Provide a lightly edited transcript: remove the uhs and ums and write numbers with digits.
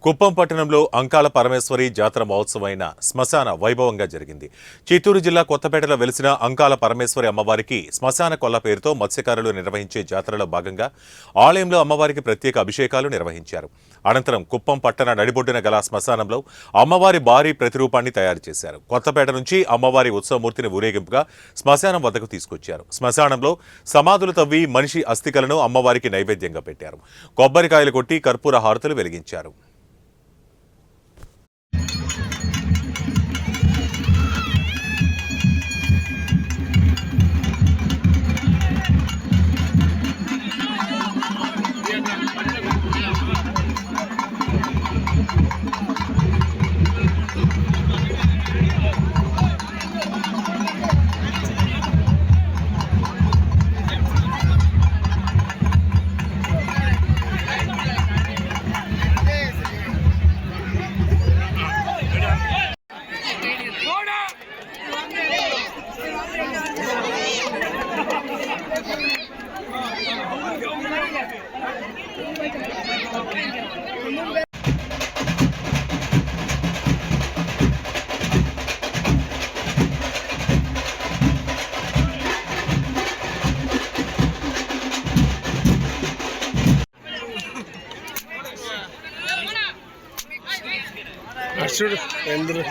కుప్పం పట్టణంలో అంకాల పరమేశ్వరి జాతర మహోత్సవమైన శ్మశాన వైభవంగా జరిగింది. చిత్తూరు జిల్లా కొత్తపేటలో వెలిసిన అంకాల పరమేశ్వరి అమ్మవారికి శ్మశాన కొల్ల పేరుతో మత్స్యకారులు నిర్వహించే జాతరలో భాగంగా ఆలయంలో అమ్మవారికి ప్రత్యేక అభిషేకాలు నిర్వహించారు. అనంతరం కుప్పం పట్టణ నడిబొడ్డున గల శ్మశానంలో అమ్మవారి భారీ ప్రతిరూపాన్ని తయారు చేశారు. కొత్తపేట నుంచి అమ్మవారి ఉత్సవమూర్తిని ఊరేగింపుగా శ్మశానం వద్దకు తీసుకొచ్చారు. శ్మశానంలో సమాధులు తవ్వి మనిషి అస్థికలను అమ్మవారికి నైవేద్యంగా పెట్టారు. కొబ్బరికాయలు కొట్టి కర్పూర హారతులు వెలిగించారు. అర్షుడు ఎందుకు